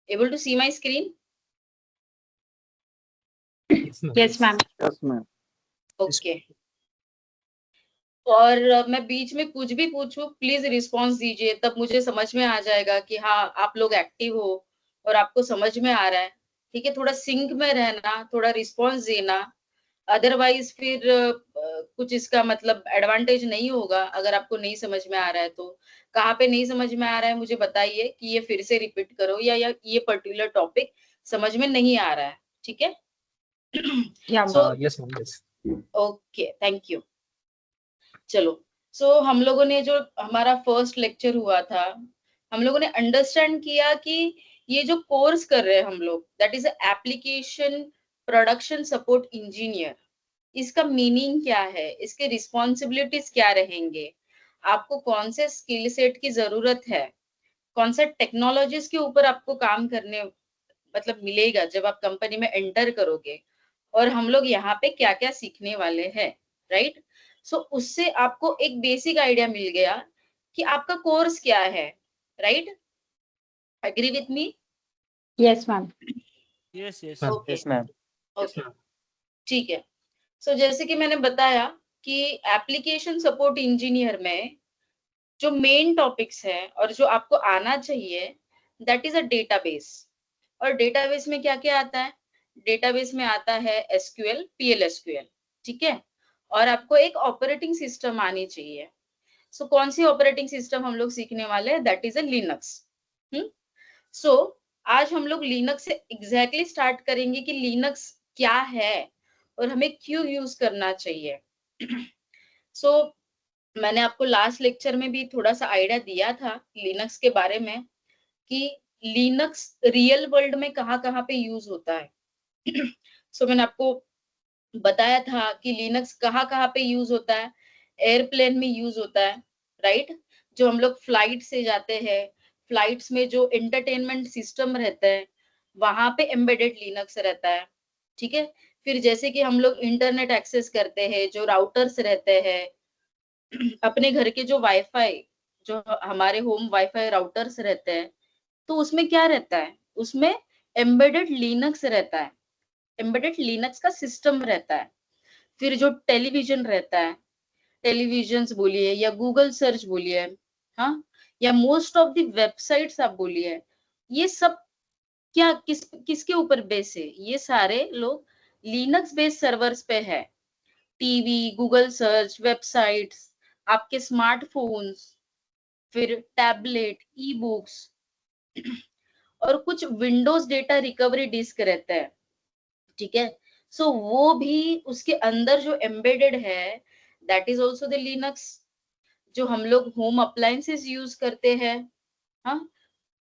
Able to see my screen? Yes, ma'am. Yes, ma'am. Okay. और मैं बीच में कुछ भी पूछूं प्लीज रिस्पांस दीजिए, तब मुझे समझ में आ जाएगा कि हाँ आप लोग एक्टिव हो और आपको समझ में आ रहा है। ठीक है, थोड़ा सिंक में रहना, थोड़ा रिस्पांस देना, अदरवाइज फिर कुछ इसका मतलब एडवांटेज नहीं होगा अगर आपको नहीं समझ में आ रहा है तो। कहाँ पे नहीं समझ में आ रहा है मुझे बताइए कि ये फिर से रिपीट करो, या ये पर्टिकुलर टॉपिक समझ में नहीं आ रहा है। ठीक है। Yeah, so Yes, ma'am. Yes. Okay, thank you. चलो, सो हम लोगों ने जो हमारा फर्स्ट लेक्चर हुआ था, हम लोगों ने अंडरस्टैंड किया कि ये जो कोर्स कर रहे हैं हम लोग, that is application production support engineer, इसका मीनिंग क्या है, इसके रिस्पॉन्सिबिलिटीज क्या रहेंगे, आपको कौन से स्किल सेट की जरूरत है, कौन से टेक्नोलॉजीज के ऊपर आपको काम करने मतलब मिलेगा जब आप कंपनी में एंटर करोगे, और हम लोग यहाँ पे क्या क्या सीखने वाले हैं। राइट। सो उससे आपको एक बेसिक आइडिया मिल गया कि आपका कोर्स क्या है। Right, agree with me? yes, ma'am. Yes, yes. Ma'am. Okay Yes, ma'am. Okay, ठीक है। सो जैसे कि मैंने बताया कि एप्लीकेशन सपोर्ट इंजीनियर में जो मेन टॉपिक्स है और जो आपको आना चाहिए, दैट इज अ डेटाबेस। और डेटाबेस में क्या क्या आता है? डेटाबेस में आता है एसक्यूएल, पीएलएसक्यूएल। ठीक है। और आपको एक ऑपरेटिंग सिस्टम आनी चाहिए। सो कौन सी ऑपरेटिंग सिस्टम हम लोग सीखने वाले हैं? That is a Linux. So आज हम लोग लिनक्स से एग्जैक्टली स्टार्ट करेंगे कि लिनक्स क्या है और हमें क्यों यूज करना चाहिए। सो मैंने आपको लास्ट लेक्चर में भी थोड़ा सा आइडिया दिया था लिनक्स के बारे में कि लिनक्स रियल वर्ल्ड में कहाँ कहाँ पे यूज होता है। सो मैंने आपको बताया था कि लिनक्स कहाँ कहाँ पे यूज होता है। एयरप्लेन में यूज होता है, राइट। जो हम लोग फ्लाइट से जाते हैं, फ्लाइट्स में जो एंटरटेनमेंट सिस्टम रहता है वहां पे एम्बेडेड लिनक्स रहता है। ठीक है। फिर जैसे कि हम लोग इंटरनेट एक्सेस करते हैं, जो राउटर्स रहते हैं, अपने घर के जो वाईफाई, जो हमारे होम वाईफाई राउटर्स रहते हैं, तो उसमें क्या रहता है? उसमें एम्बेडेड लिनक्स रहता है, एम्बेडेड लिनक्स का सिस्टम रहता है। फिर जो टेलीविजन रहता है, टेलीविजन बोलिए या गूगल सर्च बोलिए, हाँ, या मोस्ट ऑफ द वेबसाइट्स आप बोलिए, ये सब क्या किसके ऊपर बेस है? ये सारे लोग लिनक्स बेस्ड सर्वर्स पे है। टीवी, गूगल सर्च, वेबसाइट्स, आपके स्मार्टफोन्स, फिर टैबलेट, ई बुक्स, और कुछ विंडोज डेटा रिकवरी डिस्क रहता है। ठीक है। सो वो भी उसके अंदर जो एम्बेडेड है, that is also the Linux. जो हम लोग होम अप्लायंसेस यूज करते हैं, हाँ,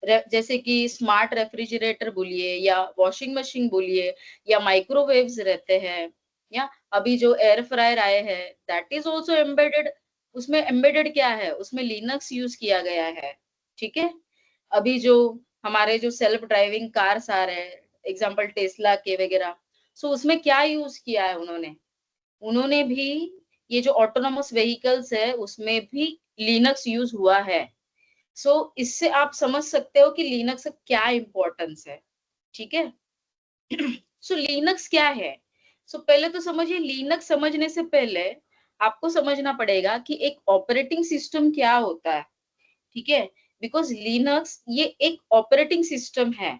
जैसे कि स्मार्ट रेफ्रिजरेटर बोलिए या वॉशिंग मशीन बोलिए या माइक्रोवेव्स रहते हैं, या अभी जो एयर फ्रायर आए हैं, दैट इज ऑल्सो एम्बेडेड। उसमें एम्बेडेड क्या है? उसमें लिनक्स यूज किया गया है। ठीक है। अभी जो हमारे जो सेल्फ ड्राइविंग कार्स आ रहे हैं, एग्जांपल टेस्ला के वगैरह, सो उसमें क्या यूज किया है उन्होंने? उन्होंने भी ये जो ऑटोनोमस व्हीकल्स है उसमें भी लिनक्स यूज हुआ है। सो इससे आप समझ सकते हो कि लिनक्स का क्या इंपॉर्टेंस है। ठीक है। सो लिनक्स क्या है? सो पहले तो समझिए, लिनक्स समझने से पहले आपको समझना पड़ेगा कि एक ऑपरेटिंग सिस्टम क्या होता है। ठीक है। बिकॉज लिनक्स ये एक ऑपरेटिंग सिस्टम है।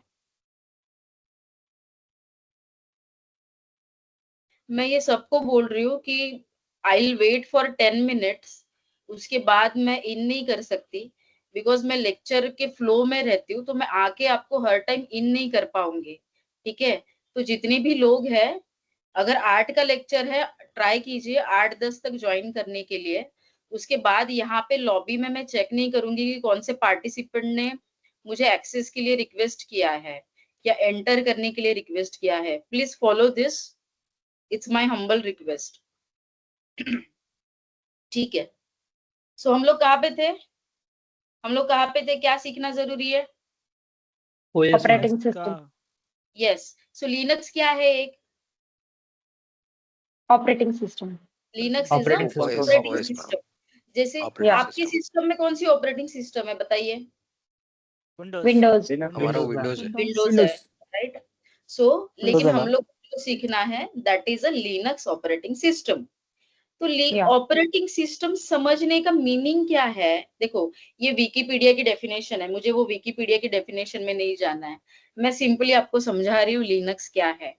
मैं ये सबको बोल रही हूँ कि I will wait for 10 minutes, उसके बाद मैं इन नहीं कर सकती, बिकॉज मैं लेक्चर के फ्लो में रहती हूँ, तो मैं आके आपको हर टाइम इन नहीं कर पाऊंगी। ठीक है। तो जितने भी लोग हैं, अगर 8 का लेक्चर है, ट्राई कीजिए 8-10 तक ज्वाइन करने के लिए। उसके बाद यहाँ पे लॉबी में मैं चेक नहीं करूंगी कि कौन से पार्टिसिपेंट ने मुझे एक्सेस के लिए रिक्वेस्ट किया है या एंटर करने के लिए रिक्वेस्ट किया है। Please follow this, it's my humble request. ठीक है। सो हम लोग कहाँ पे थे? हम लोग कहाँ पे थे? क्या सीखना जरूरी है? OS, ma'am. Operating system. Yes. So Linux क्या है? एक Operating system. Linux is Operating system. Operating OS, ma'am. System. जैसे Operating Yeah. आपके system. सिस्टम में कौन सी ऑपरेटिंग सिस्टम है बताइए? Windows. हमारा विंडोज है। विंडोज है, राइट? सो लेकिन है हम मैम। लोग को सीखना है that is a Linux operating system. तो Yeah. ऑपरेटिंग सिस्टम समझने का मीनिंग क्या है? देखो, ये विकिपीडिया की डेफिनेशन है, मुझे वो विकिपीडिया की डेफिनेशन में नहीं जाना है, मैं सिंपली आपको समझा रही हूँ लिनक्स क्या है।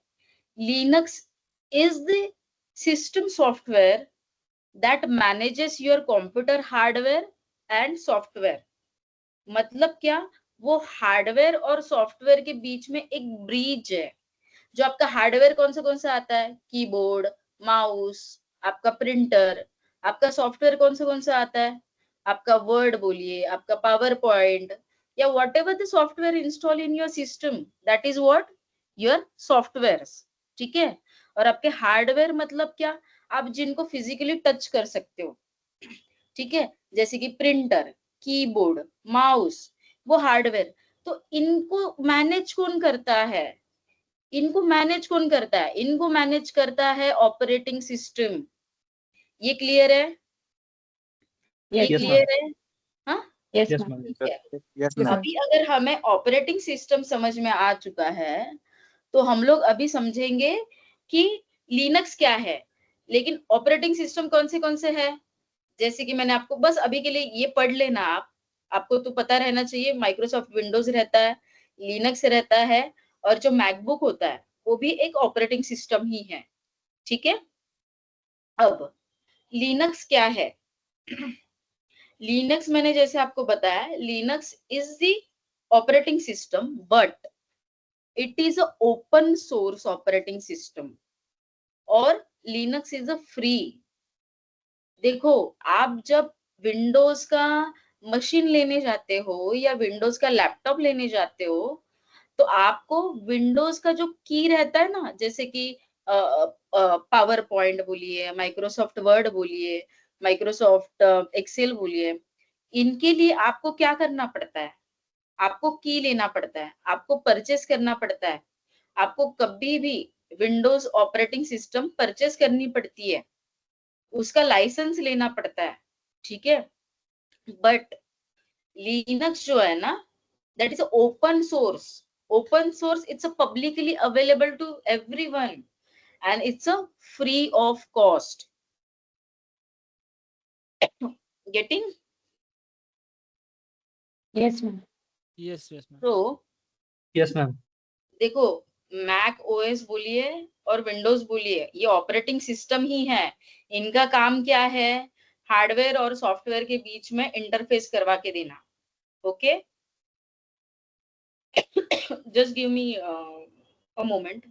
Linux is the system software that manages your computer hardware and software. मतलब क्या? वो हार्डवेयर और सॉफ्टवेयर के बीच में एक ब्रिज है। जो आपका हार्डवेयर कौन सा आता है? कीबोर्ड, माउस, आपका प्रिंटर। आपका सॉफ्टवेयर कौन सा आता है? आपका वर्ड बोलिए, आपका पावर पॉइंट, या what ever the software install in your system, that is what your software. ठीक है? और आपके हार्डवेयर मतलब क्या? आप जिनको फिजिकली टच कर सकते हो, ठीक है, जैसे कि प्रिंटर, कीबोर्ड, माउस, वो हार्डवेयर। तो इनको मैनेज कौन करता है? इनको मैनेज कौन करता है? इनको मैनेज करता है ऑपरेटिंग सिस्टम। ये क्लियर है? ये Yes. Yes, clear ma'am. है? हाँ, Yes, Yes, ma'am. ma'am. ठीक है। Yes Yes, ma'am. ma'am. अभी अगर हमें ऑपरेटिंग सिस्टम समझ में आ चुका है, तो हम लोग अभी समझेंगे कि लिनक्स क्या है। लेकिन ऑपरेटिंग सिस्टम कौन से है? जैसे कि मैंने आपको बस अभी के लिए ये पढ़ लेना, आपको तो पता रहना चाहिए, माइक्रोसॉफ्ट विंडोज रहता है, लिनक्स रहता है, और जो मैकबुक होता है वो भी एक ऑपरेटिंग सिस्टम ही है। ठीक है? अब लिनक्स क्या है? लिनक्स मैंने जैसे आपको बताया, Linux is the operating system, but it is a open source operating system, और लिनक्स इज अ फ्री। देखो, आप जब विंडोज का मशीन लेने जाते हो या विंडोज का लैपटॉप लेने जाते हो, तो आपको विंडोज का जो की रहता है ना, जैसे कि पावर पॉइंट बोलिए, माइक्रोसॉफ्ट वर्ड बोलिए, माइक्रोसॉफ्ट एक्सेल बोलिए, इनके लिए आपको क्या करना पड़ता है? आपको की लेना पड़ता है, आपको परचेस करना पड़ता है। आपको कभी भी विंडोज ऑपरेटिंग सिस्टम परचेस करनी पड़ती है, उसका लाइसेंस लेना पड़ता है। ठीक है? बट लिनक्स जो है ना, that is open source. Open source, it's a publicly available to everyone, and it's a free of cost. Getting? Yes, ma'am. Yes, yes, ma'am. So Yes, ma'am. देखो, मैक ओएस बोलिए और Windows बोलिए, ये operating system ही है। इनका काम क्या है? हार्डवेयर और सॉफ्टवेयर के बीच में इंटरफेस करवा के देना। Okay, just give me a moment.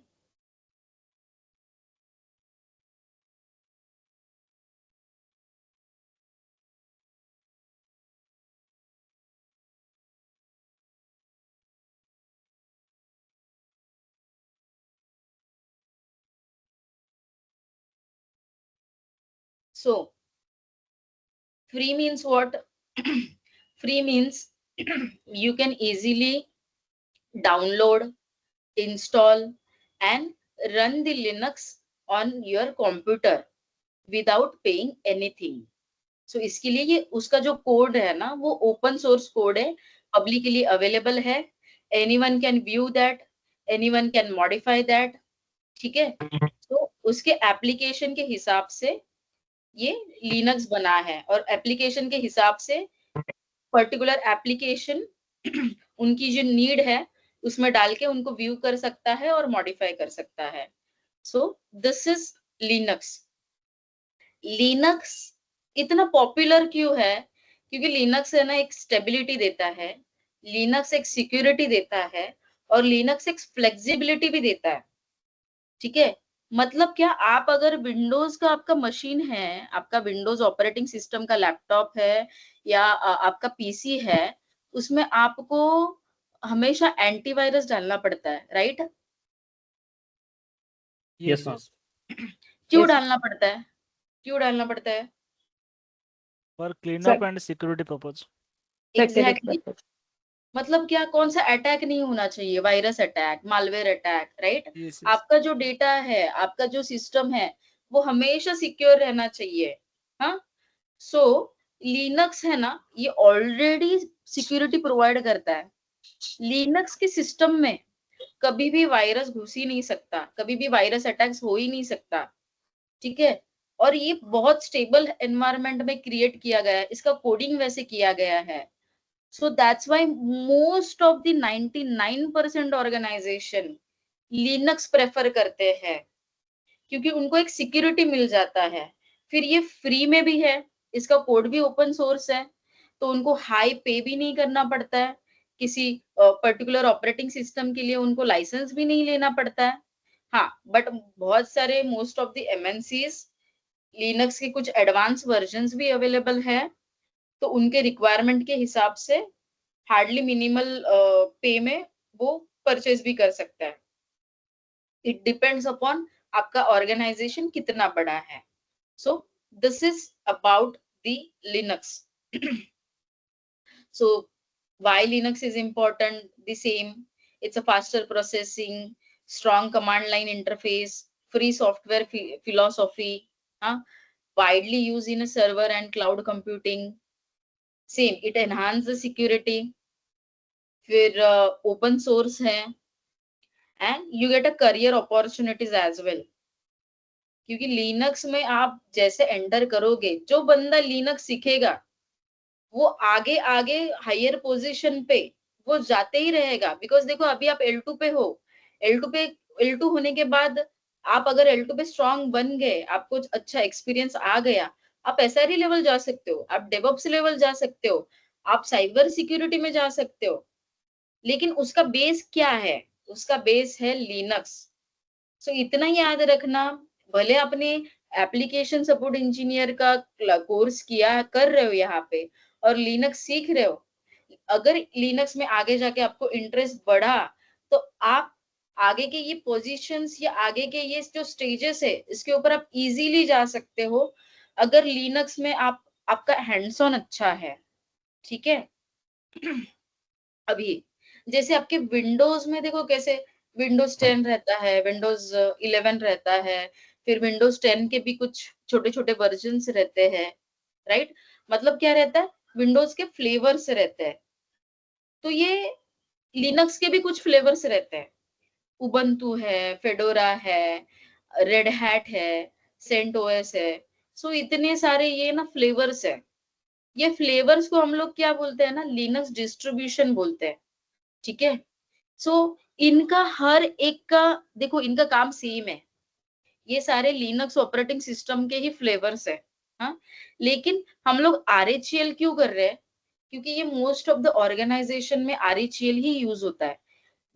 So free means what? Free means you can easily download, install, and run the Linux on your computer without paying anything. So इसके लिए ये उसका जो कोड है ना, वो ओपन सोर्स कोड है, publicly available है, anyone can view that, anyone can modify that. ठीक है? तो उसके एप्लीकेशन के हिसाब से ये लिनक्स बना है, और एप्लीकेशन के हिसाब से पर्टिकुलर एप्लीकेशन उनकी जो नीड है उसमें डाल के उनको व्यू कर सकता है और मॉडिफाई कर सकता है। So this is Linux. Linux इतना पॉपुलर क्यों है? क्योंकि लिनक्स है ना, एक स्टेबिलिटी देता है, लिनक्स एक सिक्योरिटी देता है, और लिनक्स एक फ्लेक्सिबिलिटी भी देता है। ठीक है? मतलब क्या, आप अगर विंडोज का आपका मशीन है, आपका विंडोज ऑपरेटिंग सिस्टम का लैपटॉप है, या आपका पीसी है, उसमें आपको हमेशा एंटीवायरस डालना पड़ता है, राइट? Yes, ma'am. क्यों Yes. डालना पड़ता है? क्यों डालना पड़ता है? For cleanup Sec- and security purpose. Security exactly. purpose. मतलब क्या, कौन सा अटैक नहीं होना चाहिए? Virus attack, malware attack, right? Yes, yes. आपका जो डेटा है, आपका जो सिस्टम है, वो हमेशा सिक्योर रहना चाहिए। हाँ, सो लिनक्स है ना, ये ऑलरेडी सिक्योरिटी प्रोवाइड करता है। लिनक्स के सिस्टम में कभी भी वायरस घुस ही नहीं सकता, कभी भी वायरस अटैक्स हो ही नहीं सकता, ठीक है। और ये बहुत स्टेबल एनवायरनमेंट में क्रिएट किया गया है, इसका कोडिंग वैसे किया गया है। So that's why most of the 99% organization Linux prefer करते हैं, क्योंकि उनको एक सिक्योरिटी मिल जाता है। फिर ये फ्री में भी है, इसका कोड भी ओपन सोर्स है, तो उनको हाई पे भी नहीं करना पड़ता है, किसी पर्टिकुलर ऑपरेटिंग सिस्टम के लिए उनको लाइसेंस भी नहीं लेना पड़ता है। हाँ, बट बहुत सारे most of the MNCs Linux के कुछ एडवांस वर्जन्स भी अवेलेबल है, तो उनके रिक्वायरमेंट के हिसाब से हार्डली मिनिमल पे में वो परचेज भी कर सकता है। इट डिपेंड्स अपॉन आपका ऑर्गेनाइजेशन कितना बड़ा है। So this is about the Linux. So why Linux is important? The same. It's a faster processing, strong command line interface, free software philosophy, huh? Widely used in a server and cloud computing. Same. It enhances the security. फिर open source है, and you get a career opportunities as well. क्योंकि Linux में आप जैसे enter करोगे, जो बंदा Linux सीखेगा वो आगे आगे हायर पोजीशन पे वो जाते ही रहेगा। बिकॉज देखो अभी आप L2 पे हो, L2 पे L2 होने के बाद आप अगर L2 पे स्ट्रांग बन गए, आपको अच्छा एक्सपीरियंस आ गया, आप SRE लेवल जा सकते हो, आप डेवऑप्स लेवल जा सकते हो, आप साइबर सिक्योरिटी में जा सकते हो। लेकिन उसका बेस क्या है? उसका बेस है लिनक्स। सो इतना ही याद रखना, भले आपने एप्लीकेशन सपोर्ट इंजीनियर का कोर्स किया कर रहे हो यहाँ पे और लिनक्स सीख रहे हो, अगर लिनक्स में आगे जाके आपको इंटरेस्ट बढ़ा, तो आप आगे के ये पोजीशंस या आगे के ये जो स्टेजेस है इसके ऊपर आप इजीली जा सकते हो, अगर लिनक्स में आपका हैंड्स ऑन अच्छा है, ठीक है। अभी जैसे आपके विंडोज में देखो कैसे विंडोज 10 रहता है, विंडोज 11 रहता है, फिर विंडोज 10 के भी कुछ छोटे छोटे वर्जन्स रहते हैं, राइट। मतलब क्या रहता है, विंडोज के फ्लेवर्स रहते हैं, तो ये लिनक्स के भी कुछ फ्लेवर्स रहते हैं। उबंटू है, फेडोरा है, रेड हैट है, सेंट ओएस है। सो इतने सारे ये ना फ्लेवर्स है। ये फ्लेवर्स को हम लोग क्या बोलते हैं ना, लिनक्स डिस्ट्रीब्यूशन बोलते हैं, ठीक है। सो इनका हर एक का देखो, इनका काम सेम है, ये सारे लिनक्स ऑपरेटिंग सिस्टम के ही फ्लेवर्स है। हाँ, लेकिन हम लोग RHEL क्यों कर रहे हैं? क्योंकि ये मोस्ट ऑफ द ऑर्गेनाइजेशन में RHEL ही यूज होता है।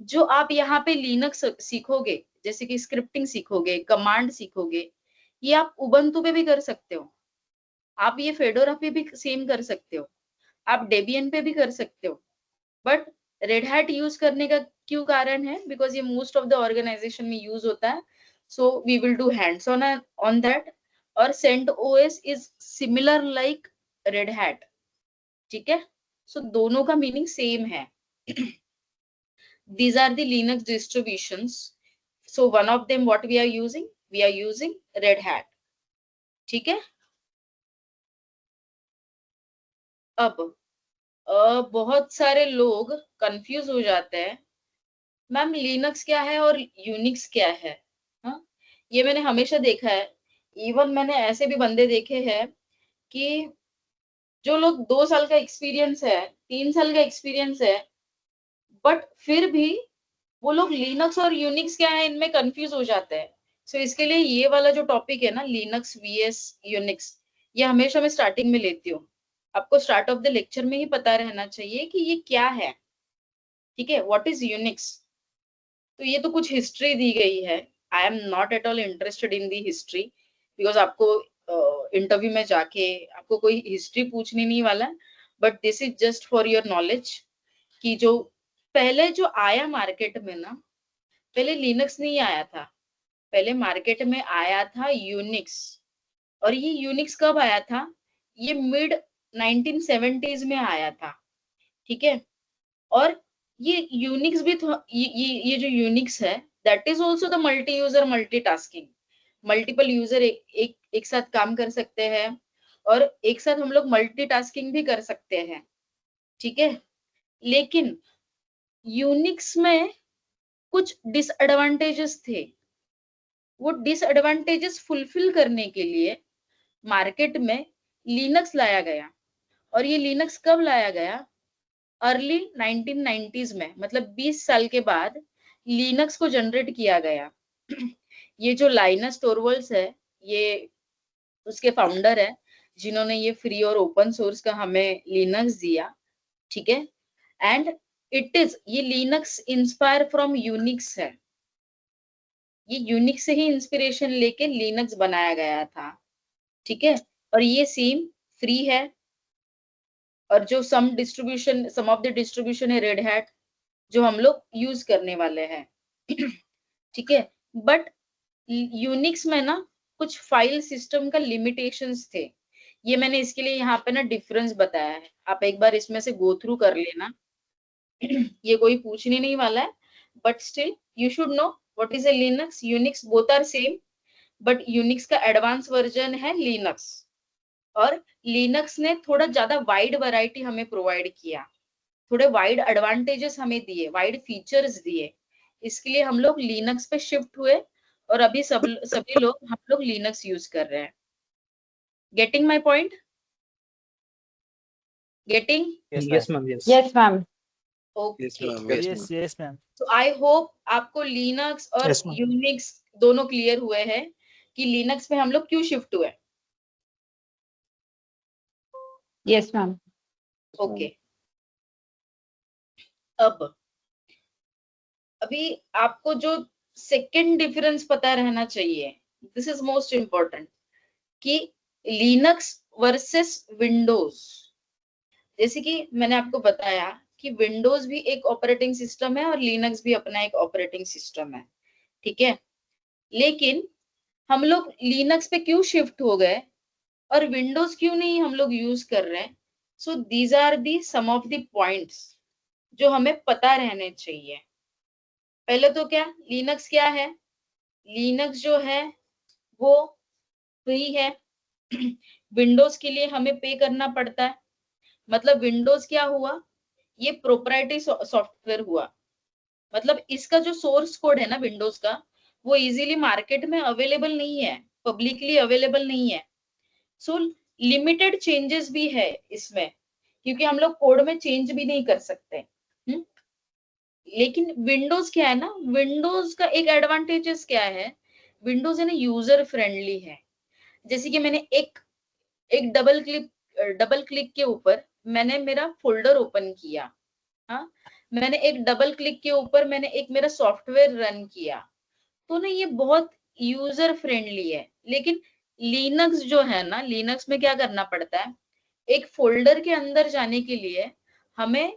जो आप यहाँ पे लिनक्स सीखोगे, जैसे कि स्क्रिप्टिंग सीखोगे, कमांड सीखोगे, ये आप उबंटू पे भी कर सकते हो, आप ये फेडोरा पे भी सेम कर सकते हो, आप डेबियन पे भी कर सकते हो। बट रेड हैट यूज करने का क्यों कारण है? बिकॉज ये मोस्ट ऑफ द ऑर्गेनाइजेशन में यूज होता है, so we will do hands on that. और CentOS is similar like Red Hat, ठीक है। सो दोनों का मीनिंग सेम है। These are the Linux distributions. So one of them what we are using? We are using Red Hat. ठीक है। अब बहुत सारे लोग कंफ्यूज हो जाते हैं, मैम लिनक्स क्या है और यूनिक्स क्या है? हाँ, ये मैंने हमेशा देखा है। इवन मैंने ऐसे भी बंदे देखे हैं कि जो लोग 2 साल का एक्सपीरियंस है, 3 साल का एक्सपीरियंस है, बट फिर भी वो लोग लिनक्स और यूनिक्स क्या है इनमें कंफ्यूज हो जाते हैं। सो इसके लिए ये वाला जो टॉपिक है ना, लिनक्स वीएस यूनिक्स, ये हमेशा मैं स्टार्टिंग में लेती हूँ। आपको स्टार्ट ऑफ द लेक्चर में ही पता रहना चाहिए कि ये क्या है, ठीक है। What is Unix? तो ये तो कुछ हिस्ट्री दी गई है। I am not at all interested in the history, because आपको इंटरव्यू में जाके आपको कोई हिस्ट्री पूछने नहीं वाला है। But this is just for your knowledge कि जो पहले जो आया मार्केट में ना, पहले लिनक्स नहीं आया था, पहले मार्केट में आया था यूनिक्स। और ये यूनिक्स कब आया था? ये मिड 1970s में आया था, ठीक है। और ये यूनिक्स भी ये जो यूनिक्स है, that is also the multi user multitasking. Multiple user एक साथ काम कर सकते हैं और एक साथ हम लोग मल्टीटास्किंग भी कर सकते हैं, ठीक है। लेकिन यूनिक्स में कुछ डिसएडवांटेजेस थे। वो डिसएडवांटेजेस फुलफिल करने के लिए मार्केट में लिनक्स लाया गया। और ये लिनक्स कब लाया गया? अर्ली 1990s में, मतलब 20 साल के बाद लिनक्स को जनरेट किया गया। ये जो लाइनस टोरवल्ड्स है, ये उसके फाउंडर है, जिन्होंने ये फ्री और ओपन सोर्स का हमें लिनक्स दिया। ठीक है, एंड ये लिनक्स इंस्पायर फ्रॉम यूनिक्स है। ये यूनिक्स से ही इंस्पिरेशन लेके लिनक्स बनाया गया था। ठीक है, और ये सेम फ्री है। और जो सम ऑफ द डिस्ट्रीब्यूशन है रेड हैट, जो हम लोग यूज करने वाले हैं। ठीक है, बट यूनिक्स में ना कुछ फाइल सिस्टम का लिमिटेशंस थे। ये मैंने इसके लिए यहाँ पे ना डिफरेंस बताया है, आप एक बार इसमें से गो थ्रू कर लेना। ये कोई पूछने नहीं वाला है, but still you should know what is a Linux, Unix, both are same, but Unix का एडवांस वर्जन है लिनक्स। और लिनक्स ने थोड़ा ज्यादा वाइड वैरायटी हमें प्रोवाइड किया, थोड़े वाइड एडवांटेजेस हमें दिए, वाइड फीचर्स दिए। इसके लिए हम लोग लिनक्स पे शिफ्ट हुए और अभी सभी लोग हम लोग लिनक्स यूज कर रहे हैं। Getting my point? Getting? Yes, ma'am. Yes. Yes, ma'am. Okay, Yes, ma'am. तो आई होप आपको लिनक्स और Yes, ma'am. यूनिक्स दोनों क्लियर हुए हैं कि लिनक्स में हम लोग क्यों शिफ्ट हुए। Yes, ma'am. ओके, अभी आपको जो सेकंड डिफरेंस पता रहना चाहिए, दिस इज मोस्ट इम्पोर्टेंट, कि लिनक्स वर्सेस विंडोज। जैसे कि मैंने आपको बताया कि विंडोज भी एक ऑपरेटिंग सिस्टम है और लिनक्स भी अपना एक ऑपरेटिंग सिस्टम है। ठीक है, लेकिन हम लोग लिनक्स पे क्यों शिफ्ट हो गए और विंडोज क्यों नहीं हम लोग यूज कर रहे हैं? So these are the some of the points जो हमें पता रहने चाहिए। पहले तो क्या लिनक्स क्या है? लिनक्स जो है वो फ्री है। विंडोज के लिए हमें पे करना पड़ता है। मतलब विंडोज क्या हुआ? ये प्रोप्राइटरी सॉफ्टवेयर हुआ। मतलब इसका जो सोर्स कोड है ना विंडोज का, वो इजीली मार्केट में अवेलेबल नहीं है, पब्लिकली अवेलेबल नहीं है। सो लिमिटेड चेंजेस भी है इसमें, क्योंकि हम लोग कोड में चेंज भी नहीं कर सकते। लेकिन विंडोज क्या है ना, विंडोज का एक एडवांटेजेस क्या है, विंडोज है ना यूजर फ्रेंडली है। जैसे कि मैंने एक डबल क्लिक के ऊपर मैंने मेरा फोल्डर ओपन किया। हाँ, मैंने एक डबल क्लिक के ऊपर मैंने एक मेरा सॉफ्टवेयर रन किया, तो ना ये बहुत यूजर फ्रेंडली है। लेकिन लिनक्स जो है ना, लिनक्स में क्या करना पड़ता है, एक फोल्डर के अंदर जाने के लिए हमें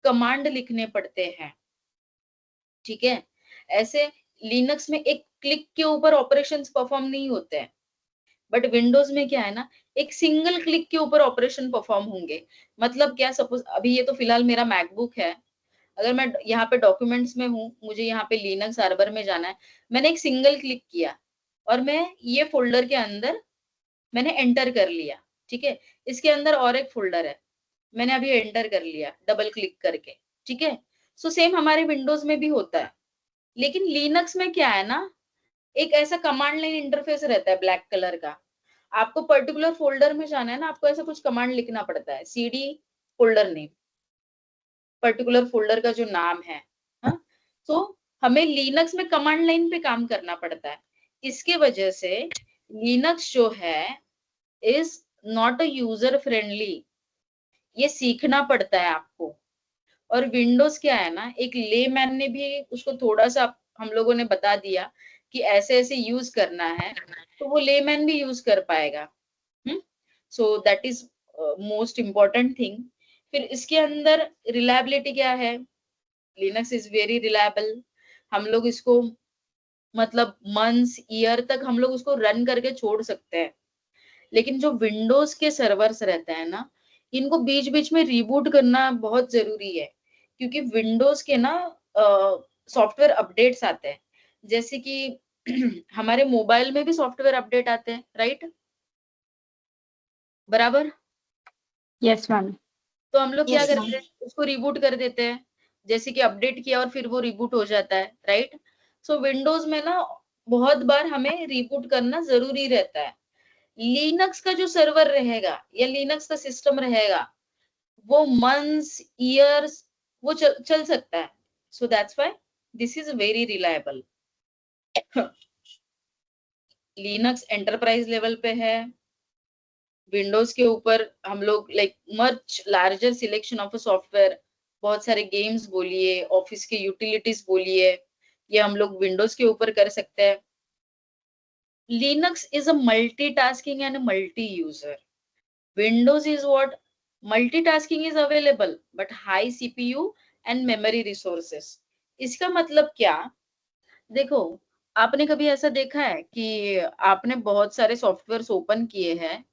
कमांड लिखने पड़ते हैं। ठीक है, ऐसे लिनक्स में एक क्लिक के ऊपर ऑपरेशंस परफॉर्म नहीं होते हैं, बट विंडोज में क्या है ना, एक सिंगल क्लिक के ऊपर ऑपरेशन परफॉर्म होंगे। मतलब क्या, सपोज अभी ये तो फिलहाल मेरा मैकबुक है, अगर मैं यहाँ पे डॉक्यूमेंट्स में हूँ, मुझे यहाँ पे लिनक्स सर्वर में जाना है, मैंने एक सिंगल क्लिक किया और मैं ये फोल्डर के अंदर मैंने एंटर कर लिया। ठीक है, इसके अंदर और एक फोल्डर है, मैंने अभी एंटर कर लिया डबल क्लिक करके। ठीक है, सो सेम हमारे विंडोज में भी होता है। लेकिन लिनक्स में क्या है ना, एक ऐसा कमांड लाइन इंटरफेस रहता है ब्लैक कलर का। आपको पर्टिकुलर फोल्डर में जाना है ना, आपको ऐसा कुछ कमांड लिखना पड़ता है, CD folder name, particular folder का जो नाम है। हाँ, तो हमें लिनक्स में कमांड लाइन पे काम करना पड़ता है। इसके वजह से लिनक्स जो है is not a user friendly, ये सीखना पड़ता है आपको। और विंडोज क्या है ना, एक लेमैन ने भी उसको थोड़ा सा हम लोगों ने बता दिया कि ऐसे ऐसे यूज करना है, तो वो लेमैन भी यूज कर पाएगा। So that is most important thing. फिर इसके अंदर रिलायबिलिटी क्या है, लिनक्स इज वेरी रिलायबल। हम लोग इसको मतलब मंथ्स ईयर तक हम लोग उसको रन करके छोड़ सकते हैं। लेकिन जो विंडोज के सर्वर्स रहते हैं ना, इनको बीच बीच में रिबूट करना बहुत जरूरी है, क्योंकि विंडोज के ना सॉफ्टवेयर अपडेट्स आते हैं। जैसे कि हमारे मोबाइल में भी सॉफ्टवेयर अपडेट आते हैं, राइट? बराबर? Yes, ma'am. तो हम लोग क्या Yes, करते ma'am. हैं, उसको रिबूट कर देते हैं। जैसे कि अपडेट किया और फिर वो रिबूट हो जाता है, राइट? सो विंडोज में ना बहुत बार हमें रिबूट करना जरूरी रहता है। लिनक्स का जो सर्वर रहेगा या लिनक्स का सिस्टम रहेगा, वो मंथ्स, ईयर्स वो चल सकता है। So that's why this is very reliable. Linux enterprise level पे है। विंडोज के ऊपर हम लोग like much larger selection of a software, बहुत सारे गेम्स बोलिए, ऑफिस के यूटिलिटीज बोलिए, ये हम लोग विंडोज के ऊपर कर सकते हैं। Linux is a multitasking and multi user. Windows is what? Multitasking is available but high CPU and memory resources. इसका मतलब क्या? देखो, आपने कभी ऐसा देखा है कि आपने बहुत सारे सॉफ्टवेयर ओपन किए हैं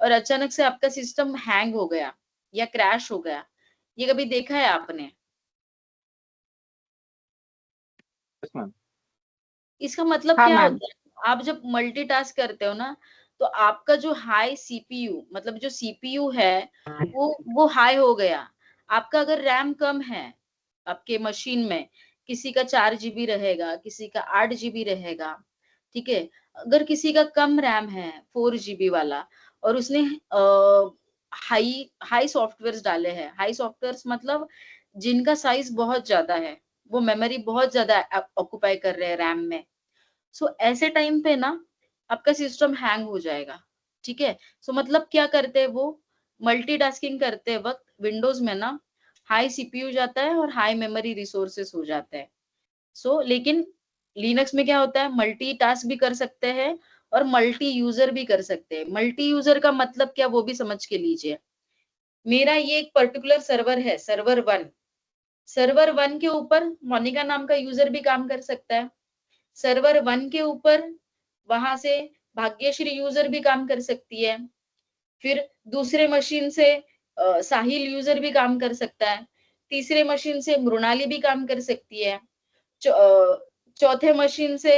और अचानक से आपका सिस्टम हैंग हो गया या क्रैश हो गया? ये कभी देखा है आपने? Yes, ma'am. इसका मतलब हाँ क्या मैम। होता है? आप जब मल्टीटास्क करते हो ना, तो आपका जो हाई सीपीयू मतलब जो सीपीयू है वो हाई हो गया। आपका अगर रैम कम है आपके मशीन में, किसी का 4 GB रहेगा, किसी का 8 GB रहेगा, ठीक है? अगर किसी का कम रैम है 4 GB वाला और उसने हाई हाई सॉफ्टवेयर्स डाले हैं, हाई सॉफ्टवेयर्स मतलब जिनका साइज बहुत ज्यादा है, वो मेमोरी बहुत ज्यादा ऑक्युपाई कर रहे हैं रैम में। सो ऐसे टाइम पे ना आपका सिस्टम हैंग हो जाएगा, ठीक है? सो मतलब क्या करते हैं वो? मल्टीटास्किंग करते वक्त विंडोज में ना हाई सीपीयू जाता है और हाई मेमोरी रिसोर्सेस हो जाते हैं। सो लेकिन लिनक्स में क्या होता है? मल्टीटास्क भी कर सकते हैं और मल्टी यूजर भी कर सकते हैं। मल्टी यूजर का मतलब क्या, वो भी समझ के लीजिए। मेरा ये एक पर्टिकुलर सर्वर है, सर्वर 1। सर्वर 1 के ऊपर मोनिका नाम का यूजर भी काम कर सकता है। सर्वर 1 के ऊपर वहां से भाग्यश्री यूजर भी काम कर सकती है। फिर दूसरे मशीन से साहिल यूजर भी काम कर सकता है। तीसरे मशीन से मृणाली भी काम कर सकती है। चौथे मशीन से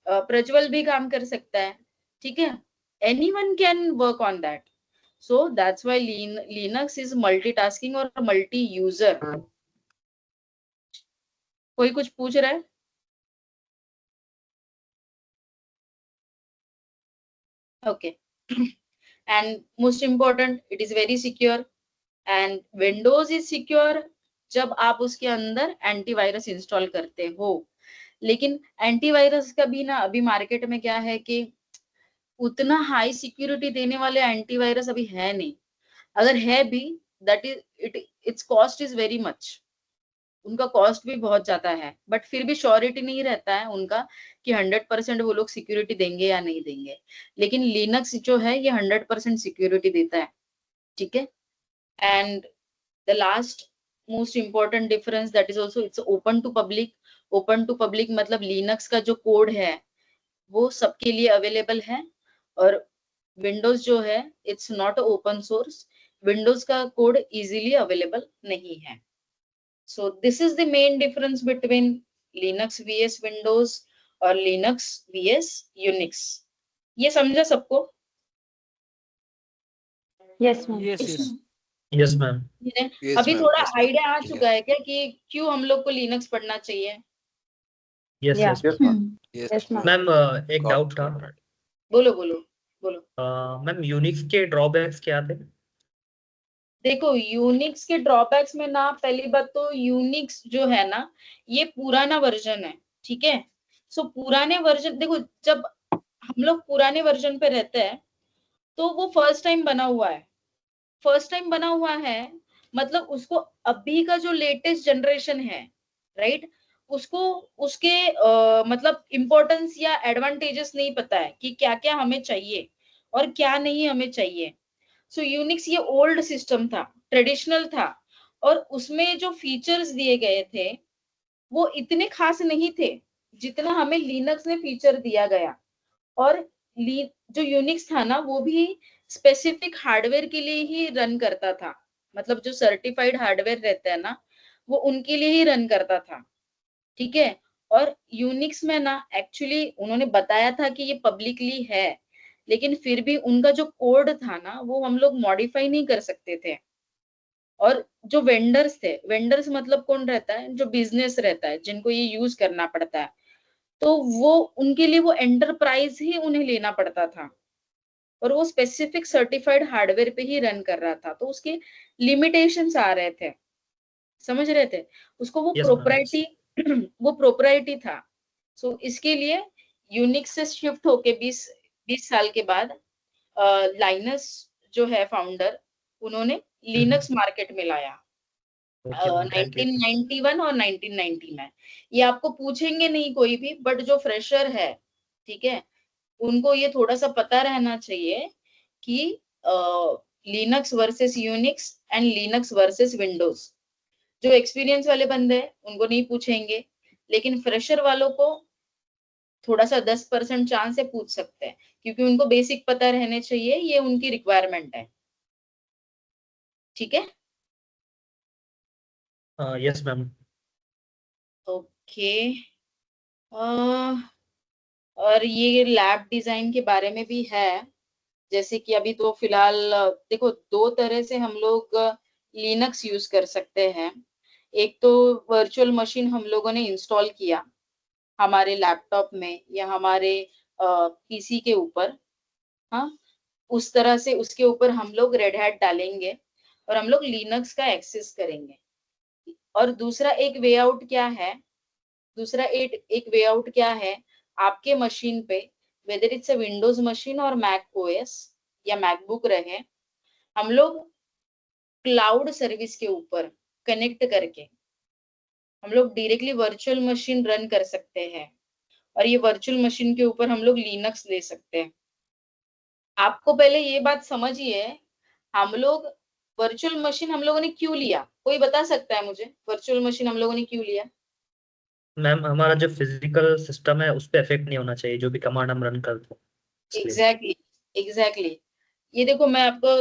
प्रज्वल भी काम कर सकता है, ठीक है? Anyone can work on that. So that's why Linux is multitasking और मल्टी यूजर। कोई कुछ पूछ रहा है? Okay. And most important, it is very secure. And Windows is secure जब आप उसके अंदर एंटीवायरस इंस्टॉल करते हो। लेकिन एंटीवायरस का भी ना अभी मार्केट में क्या है कि उतना हाई सिक्योरिटी देने वाले एंटीवायरस अभी है नहीं। अगर है भी, that is it's cost is very much. उनका कॉस्ट भी बहुत ज्यादा है, बट फिर भी श्योरिटी नहीं रहता है उनका कि 100% वो लोग सिक्योरिटी देंगे या नहीं देंगे। लेकिन लिनक्स जो है ये 100% सिक्योरिटी देता है, ठीक है? And the last most important difference that is also it's open to public. Open to public मतलब लिनक्स का जो कोड है वो सबके लिए अवेलेबल है, और विंडोज जो है it's not open source. Windows का कोड इजीली अवेलेबल नहीं है। So this is the main difference between Linux vs Windows और Linux vs Unix। ये समझा सबको? Yes ma'am. Yes, yes. Yes, ma'am. ये Yes, अभी ma'am. थोड़ा Yes, ma'am. आइडिया आ ठीक चुका है. है क्या कि क्यों हम लोग को लिनक्स पढ़ना चाहिए? Yes, या yes. Yes, ma'am. Yes, yes ma'am. Ma'am एक got डाउट था। right. बोलो बोलो बोलो। मैम यूनिक्स के ड्रॉबैक्स क्या थे? देखो, यूनिक्स के ड्रॉबैक्स में ना पहली बात तो यूनिक्स जो है ना ये पुराना वर्जन है, ठीक है? सो पुराने वर्जन, देखो जब हम लोग पुराने वर्जन पे रहते हैं तो वो फर्स्ट टाइम बना हुआ है। फर्स्ट टाइम बना हुआ है मतलब उसको अभी का जो लेटेस्ट जनरेशन है, राइट, उसको उसके मतलब इम्पोर्टेंस या एडवांटेजेस नहीं पता है कि क्या क्या हमें चाहिए और क्या नहीं हमें चाहिए। सो यूनिक्स ये ओल्ड सिस्टम था, ट्रेडिशनल था, और उसमें जो फीचर्स दिए गए थे वो इतने खास नहीं थे जितना हमें लिनक्स ने फीचर दिया गया। और जो यूनिक्स था ना वो भी स्पेसिफिक हार्डवेयर के लिए ही रन करता था। मतलब जो सर्टिफाइड हार्डवेयर रहता है ना वो उनके लिए ही रन करता था, ठीक है? और यूनिक्स में ना एक्चुअली उन्होंने बताया था कि ये पब्लिकली है, लेकिन फिर भी उनका जो कोड था ना वो हम लोग मॉडिफाई नहीं कर सकते थे। और जो वेंडर्स थे, वेंडर्स मतलब कौन रहता है, जो बिजनेस रहता है, जिनको ये यूज करना पड़ता है, तो वो उनके लिए वो एंटरप्राइज ही उन्हें लेना पड़ता था और वो स्पेसिफिक सर्टिफाइड हार्डवेयर पे ही रन कर रहा था, तो उसके लिमिटेशंस आ रहे थे, समझ रहे थे उसको, वो Yes, ma'am. प्रोपराइटी वो प्रोपराइटी था। सो इसके लिए यूनिक्स से शिफ्ट होके 20 साल के बाद लाइनस जो है फाउंडर, उन्होंने लिनक्स मार्केट में लाया Okay, ma'am. Thank you. 1991 और 1990 में। ये आपको पूछेंगे नहीं कोई भी, बट जो फ्रेशर है, ठीक है, उनको ये थोड़ा सा पता रहना चाहिए कि Linux versus Unix and Linux versus Windows. जो एक्सपीरियंस वाले बंदे हैं उनको नहीं पूछेंगे, लेकिन फ्रेशर वालों को थोड़ा सा 10% चांस से पूछ सकते हैं, क्योंकि उनको बेसिक पता रहने चाहिए, ये उनकी रिक्वायरमेंट है। ठीक है, Yes, ma'am. ओके। और ये लैब डिजाइन के बारे में भी है, जैसे कि अभी तो फिलहाल देखो, दो तरह से हम लोग लिनक्स यूज कर सकते हैं। एक तो वर्चुअल मशीन हम लोगों ने इंस्टॉल किया हमारे लैपटॉप में या हमारे पीसी के ऊपर, हाँ, उस तरह से उसके ऊपर हम लोग रेड हैट डालेंगे और हम लोग लिनक्स का एक्सेस करेंगे। और दूसरा एक वे आउट क्या है, एक वे आउट क्या है, आपके मशीन पे, whether it's a Windows machine और मैक ओएस या मैकबुक रहे, हम लोग क्लाउड सर्विस के ऊपर कनेक्ट करके हम लोग डायरेक्टली वर्चुअल मशीन रन कर सकते हैं और ये वर्चुअल मशीन के ऊपर हम लोग लिनक्स ले सकते हैं। आपको पहले ये बात समझिए, हम लोग वर्चुअल मशीन हम लोगों ने क्यों लिया, कोई बता सकता है मुझे, वर्चुअल मशीन हम लोगों ने क्यों लिया? मैम, हमारा जो फिजिकल सिस्टम है उस पर इफेक्ट नहीं होना चाहिए, जो भी कमांड हम रन करते हैं इसलिए। Exactly, exactly. ये देखो, मैं आपको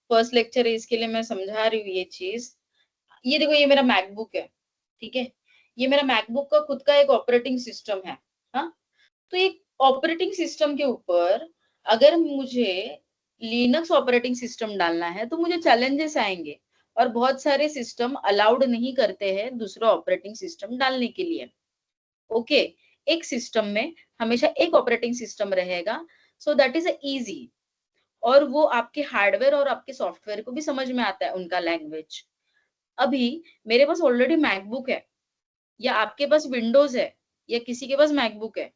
फर्स्ट लेक्चर है इसके लिए मैं समझा रही हूँ ये चीज। ये देखो, ये मेरा मैकबुक है, ठीक है, ये मेरा मैकबुक का खुद का एक ऑपरेटिंग सिस्टम है, हाँ। तो एक ऑपरेटिंग सिस्टम के ऊपर अगर मुझे लिनक्स ऑपरेटिंग सिस्टम डालना है तो मुझे चैलेंजेस आएंगे, और बहुत सारे सिस्टम अलाउड नहीं करते हैं दूसरा ऑपरेटिंग सिस्टम डालने के लिए। ओके, एक सिस्टम में हमेशा एक ऑपरेटिंग सिस्टम रहेगा, सो दैट इज इजी, और वो आपके हार्डवेयर और आपके सॉफ्टवेयर को भी समझ में आता है उनका लैंग्वेज। अभी मेरे पास ऑलरेडी मैकबुक है, या आपके पास विंडोज है, या किसी के पास मैकबुक है,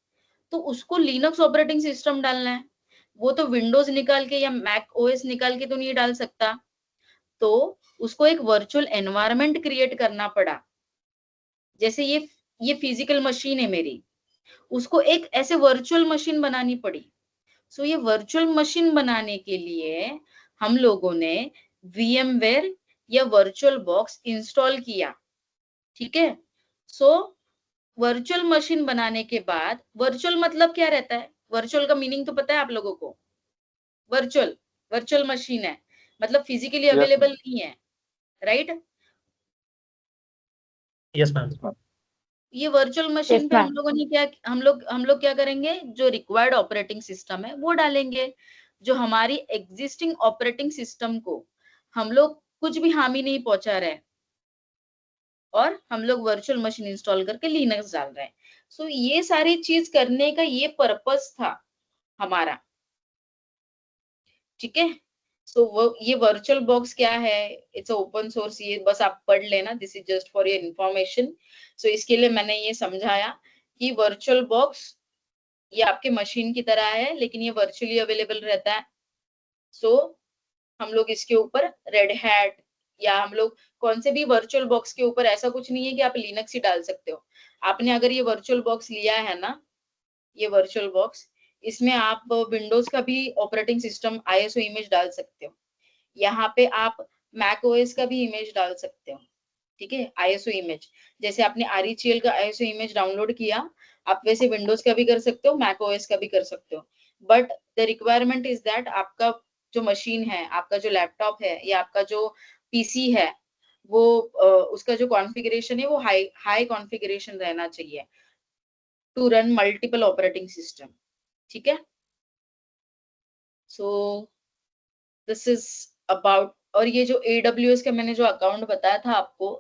तो उसको लिनक्स ऑपरेटिंग सिस्टम डालना है, वो तो विंडोज निकाल के या मैक ओएस निकाल के तो नहीं डाल सकता, तो उसको एक वर्चुअल एनवायरनमेंट क्रिएट करना पड़ा। जैसे ये फिजिकल मशीन है मेरी, उसको एक ऐसे वर्चुअल मशीन बनानी पड़ी। सो ये वर्चुअल मशीन बनाने के लिए हम लोगों ने VMware या वर्चुअल बॉक्स इंस्टॉल किया, ठीक है। सो वर्चुअल मशीन बनाने के बाद, वर्चुअल मतलब क्या रहता है, वर्चुअल का मीनिंग तो पता है आप लोगों को? वर्चुअल, वर्चुअल मशीन है मतलब फिजिकली अवेलेबल नहीं है, राइट? Yes ma'am. ये वर्चुअल Yes, मशीन पे ma'am. हम लोग क्या करेंगे, जो रिक्वायर्ड ऑपरेटिंग सिस्टम है वो डालेंगे, जो हमारी एग्जिस्टिंग ऑपरेटिंग सिस्टम को हम लोग कुछ भी हानि नहीं पहुंचा रहे, और हम लोग वर्चुअल मशीन इंस्टॉल करके लिनक्स डाल रहे हैं। सो ये सारी चीज करने का ये पर्पस था हमारा, ठीक है। सो वो ये वर्चुअल बॉक्स क्या है, इट्स ओपन सोर्स, ये बस आप पढ़ लेना, this is just for your information. So इसके लिए मैंने ये समझाया कि वर्चुअल बॉक्स ये आपके मशीन की तरह है, लेकिन ये वर्चुअली अवेलेबल रहता है। सो हम लोग इसके ऊपर रेड हैट, या हम लोग कौन से भी वर्चुअल बॉक्स के ऊपर, ऐसा कुछ नहीं है कि आप लिनक्स ही डाल सकते हो। आपने अगर ये वर्चुअल बॉक्स लिया है ना, ये वर्चुअल बॉक्स, इसमें आप विंडोज का भी ऑपरेटिंग सिस्टम आईएसओ इमेज डाल सकते हो, यहाँ पे आप मैक ओएस का भी इमेज डाल सकते हो, ठीक है, आईएसओ इमेज। जैसे आपने आरईसीएल का आईएसओ इमेज डाउनलोड किया, आप वैसे विंडोज का भी कर सकते हो, मैक ओएस का भी कर सकते हो। But the requirement is that आपका जो मशीन है, आपका जो लैपटॉप है, या आपका जो पीसी है, वो उसका जो कॉन्फ़िगरेशन है वो हाई कॉन्फ़िगरेशन रहना चाहिए to run multiple operating system, ठीक है। सो दिस इज अबाउट और ये जो AWS का मैंने जो अकाउंट बताया था आपको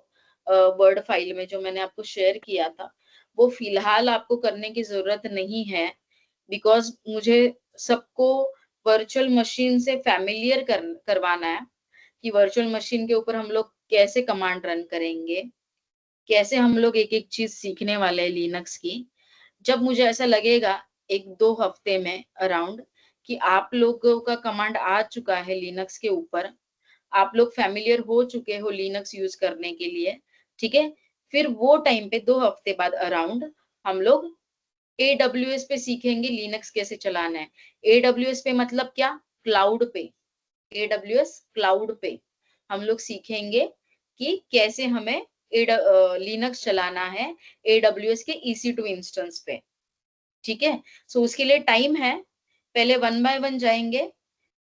वर्ड फाइल में जो मैंने आपको शेयर किया था, वो फिलहाल आपको करने की जरूरत नहीं है, बिकॉज मुझे सबको वर्चुअल मशीन से फैमिलियर करवाना है कि वर्चुअल मशीन के ऊपर हम लोग कैसे कमांड रन करेंगे, कैसे हम लोग एक एक चीज सीखने वाले हैं लिनक्स की। जब मुझे ऐसा लगेगा 1-2 हफ्ते में अराउंड कि आप लोगों का कमांड आ चुका है लिनक्स के ऊपर, आप लोग फैमिलियर हो चुके हो लिनक्स यूज करने के लिए, ठीक है, फिर वो टाइम पे 2 हफ्ते बाद अराउंड हम लोग AWS पे सीखेंगे लिनक्स कैसे चलाना है। AWS पे मतलब क्या? क्लाउड पे। AWS क्लाउड पे हम लोग सीखेंगे कि कैसे हमें लिनक्स चलाना है AWS के EC2 इंस्टेंस पे, ठीक है। सो उसके लिए टाइम है, पहले 1 बाय 1 जाएंगे,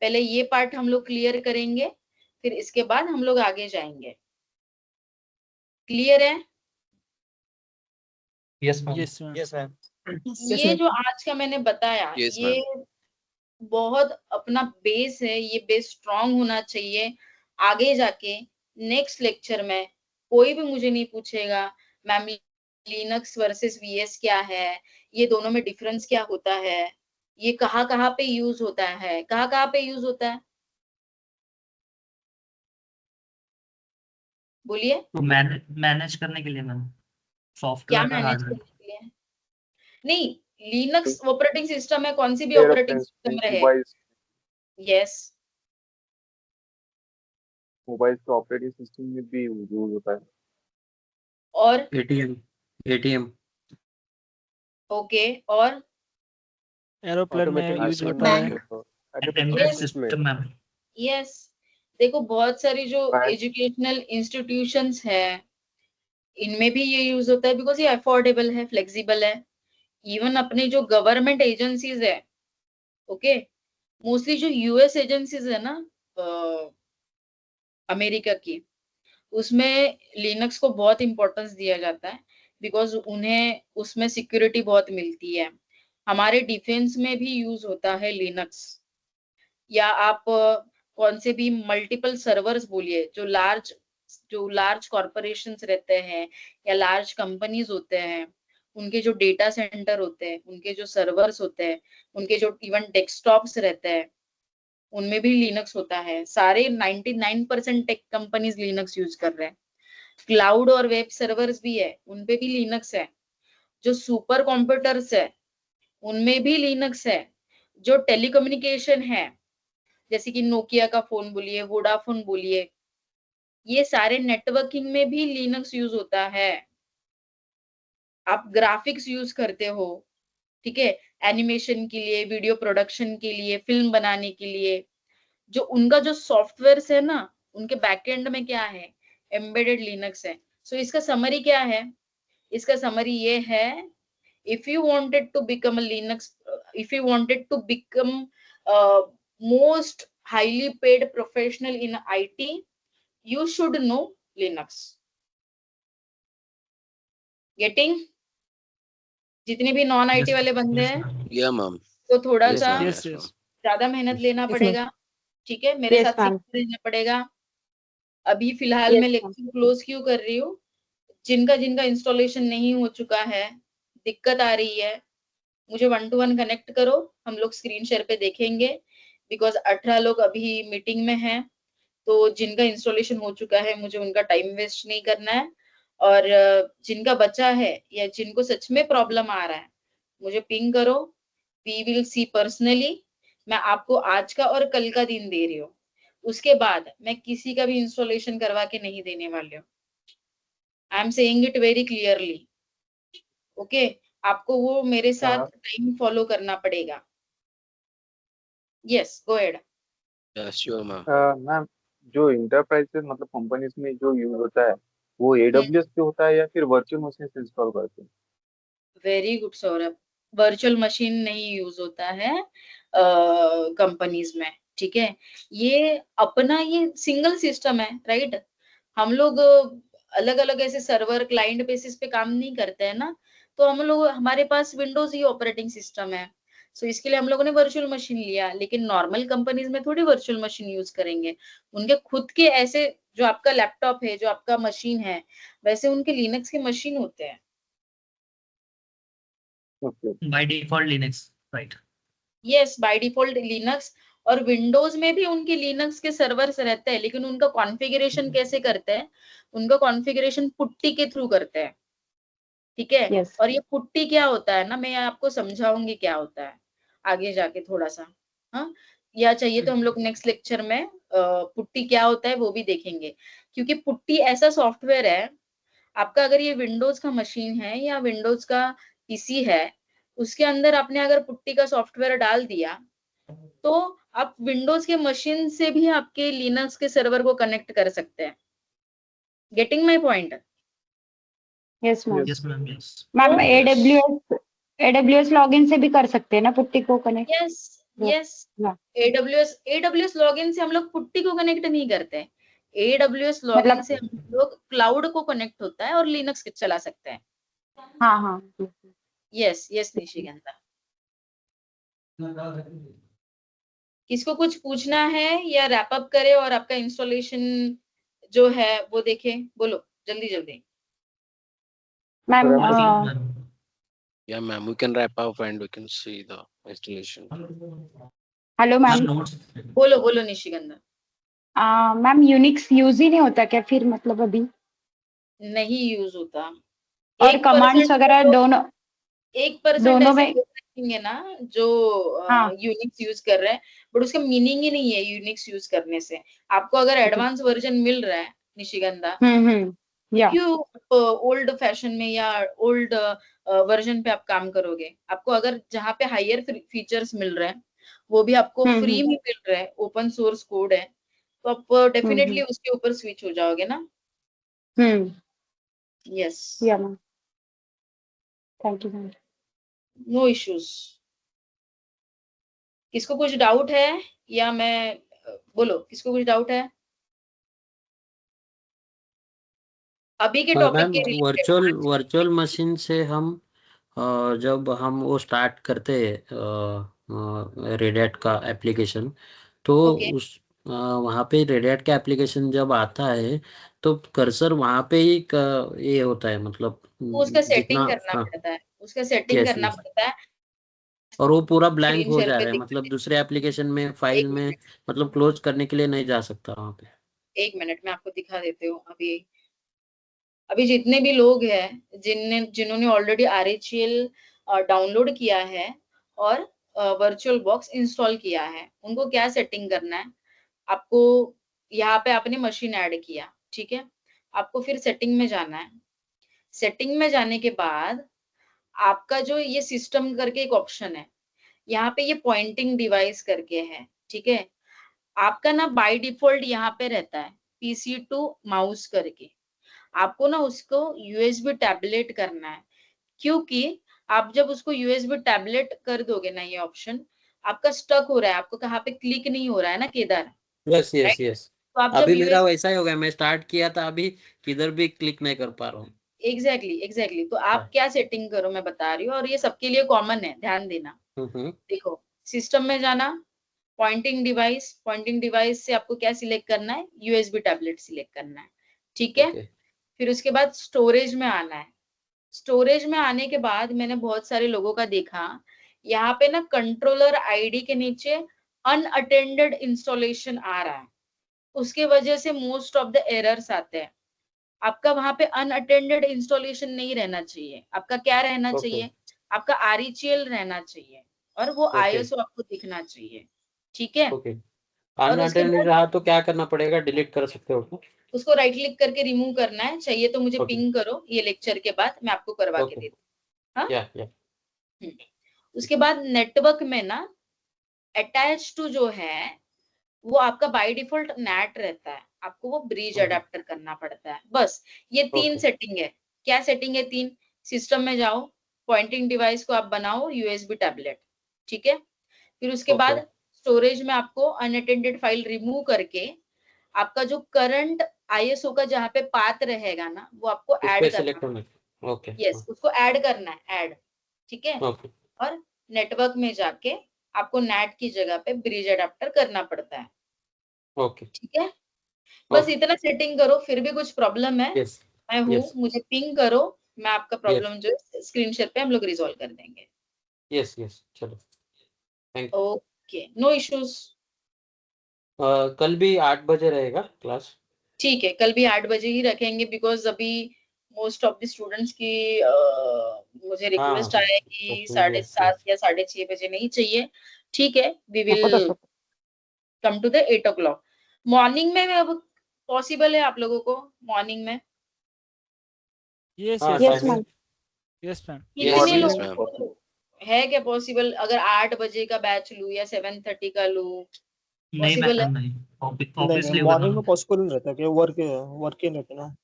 पहले ये पार्ट हम लोग क्लियर करेंगे, फिर इसके बाद हम लोग आगे जाएंगे। क्लियर है? Yes ma'am. Yes, ma'am. Yes, ma'am. ये जो आज का मैंने बताया, Yes, ये बहुत अपना बेस है, ये बेस स्ट्रांग होना चाहिए। आगे जाके नेक्स्ट लेक्चर में कोई भी मुझे नहीं पूछेगा मैम लिनक्स वर्सेस VS क्या है, ये दोनों में डिफरेंस क्या होता है, ये कहाँ कहाँ पे यूज होता है, कहाँ कहाँ पे यूज होता है, बोलिए। तो मैनेज करने के लिए मैम, क्या सॉफ्टवेयर का मैनेज हार्डवेयर। करने के लिए? नहीं, लिनक्स ऑपरेटिंग सिस्टम है, कौन सी भी Their ऑपरेटिंग reference सिस्टम रहे। मोबाइल यस, मोबाइल के ऑपरेटिंग सिस्टम में भी यूज होता है। और ATM. ओके, और एरोप्लेन में ऑटोमेटेड यूज Automatic होता है। Embedded Yes. System ma'am. Yes, देखो बहुत सारी जो Right. एजुकेशनल इंस्टीट्यूशंस है, इनमें भी ये यूज होता है, बिकॉज ये अफोर्डेबल है, फ्लेक्सिबल है। इवन अपने जो गवर्नमेंट एजेंसीज है, ओके, मोस्टली जो US एजेंसीज है ना, अमेरिका की, उसमें लिनक्स को बहुत इंपॉर्टेंस दिया जाता है, बिकॉज उन्हें उसमें सिक्योरिटी बहुत मिलती है। हमारे डिफेंस में भी यूज होता है लिनक्स। या आप कौन से भी मल्टीपल सर्वर्स बोलिए, जो लार्ज कॉरपोरेशंस रहते हैं या लार्ज कंपनीज होते हैं, उनके जो डेटा सेंटर होते हैं, उनके जो सर्वर्स होते हैं, उनके जो इवन डेस्कटॉप्स रहते हैं, उनमें भी लिनक्स होता है। सारे 99% टेक कंपनीज लिनक्स यूज कर रहे हैं। क्लाउड और वेब सर्वर्स भी है, उनपे भी लिनक्स है। जो सुपर कंप्यूटर्स है, उनमें भी लिनक्स है। जो टेलीकम्युनिकेशन है, जैसे कि नोकिया का फोन बोलिए, वोडाफोन बोलिए, ये सारे नेटवर्किंग में भी लिनक्स यूज होता है। आप ग्राफिक्स यूज करते हो, ठीक है, एनिमेशन के लिए, वीडियो प्रोडक्शन के लिए, फिल्म बनाने के लिए, जो उनका जो सॉफ्टवेयर है ना, उनके बैकएंड में क्या है, एम्बेडेड लिनक्स है। सो इसका समरी क्या है? इसका समरी ये है, if you wanted to become a Linux, if you wanted to become most highly paid professional in IT, you should know Linux. Getting? जितने भी नॉन IT वाले बंदे हैं, Yeah, ma'am. तो थोड़ा Yes, सा ma'am. Yes, Yes, yes. ma'am. ज्यादा मेहनत लेना Yes, ma'am. पड़ेगा, ठीक है, मेरे Yes, साथ ma'am. सीखते रहना पड़ेगा। अभी फिलहाल Yes, मैं ma'am. लेक्चर क्लोज क्यों कर रही हूँ? जिनका जिनका इंस्टॉलेशन नहीं हो चुका है, दिक्कत आ रही है, मुझे 1 to 1 कनेक्ट करो, हम लोग स्क्रीन शेयर पे देखेंगे। बिकॉज 18 लोग अभी मीटिंग में हैं, तो जिनका इंस्टॉलेशन हो चुका है, मुझे उनका टाइम वेस्ट नहीं करना है। और जिनका बचा है या जिनको सच में प्रॉब्लम आ रहा है, मुझे पिंग करो, वी विल सी पर्सनली। मैं आपको आज का और कल का दिन दे रही हूँ, उसके बाद मैं किसी का भी इंस्टॉलेशन करवा के नहीं देने वाली हूँ। I am saying it very clearly, okay. आपको वो मेरे साथ हाँ। टाइम फॉलो करना पड़ेगा। Yes, go ahead. Yeah, sure, ma'am. Ma'am, जो इंटरप्राइजेस मतलब कंपनीज में जो यूज होता है वो AWS पे होता है या फिर वर्चुअल मशीन से इंस्टॉल करते हैं? Very good Saurabh, virtual machine नहीं यूज होता है कंपनीज में, ठीक है। ये अपना ये सिंगल सिस्टम है, राइट। हम लोग अलग अलग ऐसे सर्वर क्लाइंट बेसिस पे काम नहीं करते हैं ना, तो हम लोग, हमारे पास विंडोज ही ऑपरेटिंग सिस्टम है। सो इसके लिए हम लोगों ने वर्चुअल मशीन लिया, लेकिन नॉर्मल कंपनीज में थोड़ी वर्चुअल मशीन यूज करेंगे। उनके खुद के ऐसे, जो आपका लैपटॉप है, जो आपका मशीन है, वैसे उनके लिनक्स के मशीन होते हैं। Okay by default Linux, right? Yes, by default Linux, और विंडोज में भी उनके लिनक्स के सर्वर्स रहते हैं, लेकिन उनका कॉन्फ़िगरेशन कैसे करते हैं? उनका कॉन्फ़िगरेशन पुट्टी के थ्रू करते हैं, ठीक है? Yes. और ये पुट्टी क्या होता है ना, मैं आपको समझाऊंगी क्या होता है आगे जाके थोड़ा सा, हाँ? या चाहिए तो हम लोग नेक्स्ट लेक्चर में पुट्टी क्या होता है वो भी देखेंगे, क्योंकि पुट्टी ऐसा सॉफ्टवेयर है, आपका अगर ये विंडोज का मशीन है या विंडोज का पीसी है, उसके अंदर आपने अगर पुट्टी का सॉफ्टवेयर डाल दिया, तो आप विंडोज के मशीन से भी आपके लिनक्स के सर्वर को कनेक्ट कर सकते हैं। Getting my point? Yes, ma'am. Yes ma'am, yes. Ma'am तो AWS लॉगिन से भी कर सकते हैं ना पुट्टी को कनेक्ट? यस, यस, हाँ। AWS लॉगिन से हम लोग पुट्टी को कनेक्ट नहीं करते हैं। AWS लॉगिन मतलब से हम लोग क्लाउड को कनेक्ट होता है और लिनक्स चला सकते हैं। हाँ हाँ यस, यस निशिगंधा। किसको कुछ पूछना है या रैप अप करे और आपका इंस्टॉलेशन जो है वो देखे? बोलो जल्दी जल्दी। Ma'am Yeah, ma'am. We can wrap up and we can see the installation. Hello ma'am. बोलो बोलो निशिगंधा। मैम यूनिक्स यूज ही नहीं होता क्या फिर, मतलब अभी? नहीं यूज होता। और कमांड्स वगैरह दोनों 1% दोनों ऐसे में? लोग रहेंगे ना जो हाँ। यूनिक्स यूज कर रहे हैं, बट उसका मीनिंग ही नहीं है यूनिक्स यूज करने से। आपको अगर एडवांस वर्जन मिल रहा है निशिगंधा, या क्यों ओल्ड फैशन में या ओल्ड वर्जन पे आप काम करोगे? आपको अगर जहाँ पे हायर फीचर्स मिल रहे हैं, वो भी आपको फ्री में मिल रहा है, ओपन सोर्स कोड है, तो आप डेफिनेटली उसके ऊपर स्विच हो जाओगे ना। Yes, yeah ma'am, thank you ma'am. No issues. किसको कुछ डाउट है या मैं बोलो, किसको कुछ डाउट है अभी के टॉपिक मैम, के वर्चुअल रिलेटेड? वर्चुअल मशीन से हम जब हम वो स्टार्ट करते हैं रेड हैट का एप्लीकेशन, तो ओके, उस वहाँ पे रेड हैट का एप्लीकेशन जब आता है तो कर्सर वहाँ पे ही ये होता है, मतलब तो उसका जितना। सेटिंग करना हाँ। पड़ता है, उसका सेटिंग यस करना यस। पड़ता है। और वो पूरा ब्लैंक स्क्रीन हो शेयर जा पे रहा है, दिख, मतलब दूसरे एप्लीकेशन में फाइल एक में, मिनट, मतलब क्लोज करने के लिए नहीं जा सकता वहाँ पे। एक मिनट में आपको दिखा देती हूँ। अभी अभी जितने भी लोग हैं जिन्होंने ऑलरेडी RHEL डाउनलोड किया है और वर्चुअल बॉक्स इंस्टॉल किया है, उनको क्या सेटिंग करना है? आपको यहाँ पे आपने मशीन ऐड किया, ठीक है? आपको फिर सेटिंग में जाना है। सेटिंग में जाने के बाद आपका जो ये सिस्टम करके एक ऑप्शन है, यहाँ पे ये पॉइंटिंग डिवाइस करके है, ठीक है? आपका ना बाय डिफॉल्ट यहाँ पे रहता है PC टू माउस करके। आपको ना उसको USB टैबलेट करना है, क्योंकि आप जब उसको USB टैबलेट कर दोगे ना, ये ऑप्शन आपका स्टक हो रहा है, आपको कहाँ पे क्लिक नहीं हो रहा है ना Kedar, yes yes right? Yes. तो आप जब अभी मेरा USB, वैसा ही हो गया, मैं स्टार्ट किया था अभी, किधर भी क्लिक नहीं कर पा रहा हूँ। एग्जैक्टली तो आप क्या सेटिंग करो, मैं बता रही हूँ, और ये सबके लिए कॉमन है, ध्यान देना। हम्म। देखो, सिस्टम में जाना, पॉइंटिंग डिवाइस से आपको क्या सिलेक्ट करना है? USB टैबलेट सिलेक्ट करना है, ठीक है? ओके। फिर उसके बाद स्टोरेज में आना है। स्टोरेज में आने के बाद मैंने बहुत सारे लोगों का देखा, यहाँ पे ना कंट्रोलर आईडी के नीचे अनअटेंडेड इंस्टॉलेशन आ रहा है, उसके वजह से मोस्ट ऑफ द एरर्स आते हैं। आपका वहां पे अनअटेंडेड इंस्टॉलेशन नहीं रहना चाहिए, आपका क्या रहना ओके चाहिए? आपका RHEL रहना चाहिए, और वो ओके ISO आपको दिखना चाहिए, ठीक है? ओके। और उसके अनअटेंडेड बाद रहा तो क्या करना पड़ेगा? डिलीट कर सकते हो क्या? उसको राइट क्लिक करके रिमूव करना है, चाहिए तो मुझे ओके पिंग करो, ये लेक्चर के बाद मैं आपको करवा के ओके। देती हूँ, हाँ? या। उसके बाद नेटवर्क में ना अटैच टू जो है वो आपका बाय डिफॉल्ट NAT रहता है, आपको वो ब्रिज अडेप्टर करना पड़ता है, बस। ये 3 ओके सेटिंग है। क्या सेटिंग है 3? सिस्टम में जाओ, पॉइंटिंग डिवाइस को आप बनाओ USB टैबलेट, ठीक है? फिर उसके ओके। बाद स्टोरेज में आपको अनअटेंडेड फाइल रिमूव करके आपका जो करंट ISO का जहाँ पे पाथ रहेगा ना, वो आपको उस पे ऐड करना सिलेक्ट है। होना। ओके यस, उसको ऐड करना है, ऐड, ठीक है? ओके और नेटवर्क में जाके आपको NAT की जगह पे ब्रिज अडेप्टर करना पड़ता है। ओके ठीक है, बस ओके इतना सेटिंग करो। फिर भी कुछ प्रॉब्लम है, यस मैं हूँ, यस मुझे पिंग करो, मैं आपका यस प्रॉब्लम जो है स्क्रीन शेयर पे हम लोग रिजॉल्व कर देंगे। यस यस चलो thank you. Okay, no issues. कल भी 8 बजे रहेगा क्लास? ठीक है, कल भी 8 बजे ही रखेंगे, बिकॉज अभी मोस्ट ऑफ द स्टूडेंट्स की मुझे रिक्वेस्ट हाँ आया है कि यस 7:30 यस या 6:30 बजे नहीं चाहिए। ठीक है, we will come to the 8 o'clock। Morning में अब पॉसिबल है आप लोगों को मॉर्निंग में? यस हाँ yes Yes, timing ma'am. Yes ma'am. Yes कितने मॉर्निंग यस लोगों में को है क्या पॉसिबल? अगर 8 बजे का बैच लूं या 7:30 का लूं, नहीं पॉसिबल है? मैम नहीं, नहीं ऑब्वियसली मैम, होगा मॉर्निंग ना। में पॉसिबल नहीं रहता कि वर्क वर्क ही रहते ना।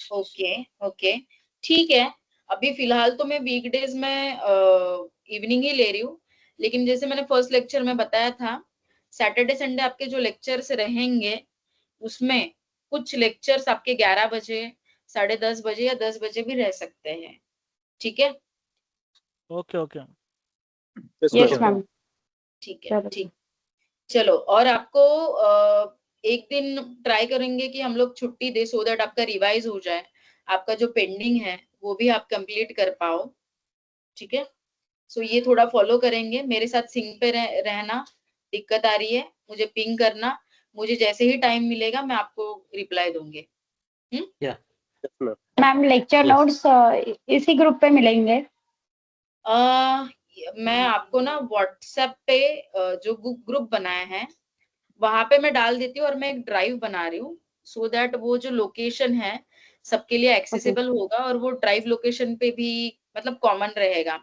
ओके ओके, ठीक है। अभी फिलहाल तो मैं वीकडेज में इवनिंग ही ले रही हूँ, लेकिन जैसे मैंने फर्स्ट लेक्चर में बताया था, सैटरडे संडे आपके जो लेक्चर्स रहेंगे उसमें कुछ लेक्चर्स आपके 11 बजे, 10:30 बजे या 10 बजे भी रह सकते हैं। ठीक है, ओके ओके Yes, चलो ma'am. ठीक है, चलो. ठीक। चलो, और आपको एक दिन ट्राई करेंगे कि हम लोग छुट्टी दे, सो दैट आपका रिवाइज हो जाए, आपका जो पेंडिंग है वो भी आप कंप्लीट कर पाओ। ठीक है, सो ये थोड़ा फॉलो करेंगे। मेरे साथ सिंक पे रहना। दिक्कत आ रही है मुझे पिंग करना, मुझे जैसे ही टाइम मिलेगा मैं आपको रिप्लाई दूंगी। या Ma'am, lecture यस notes इसी ग्रुप पे मिलेंगे. अ, मैं आपको ना व्हाट्सएप पे जो ग्रुप बनाया है वहां पे मैं डाल देती हूँ, और मैं एक ड्राइव बना रही हूँ, सो दैट वो जो लोकेशन है सबके लिए Okay. एक्सेसिबल होगा, और वो ड्राइव लोकेशन पे भी मतलब कॉमन रहेगा।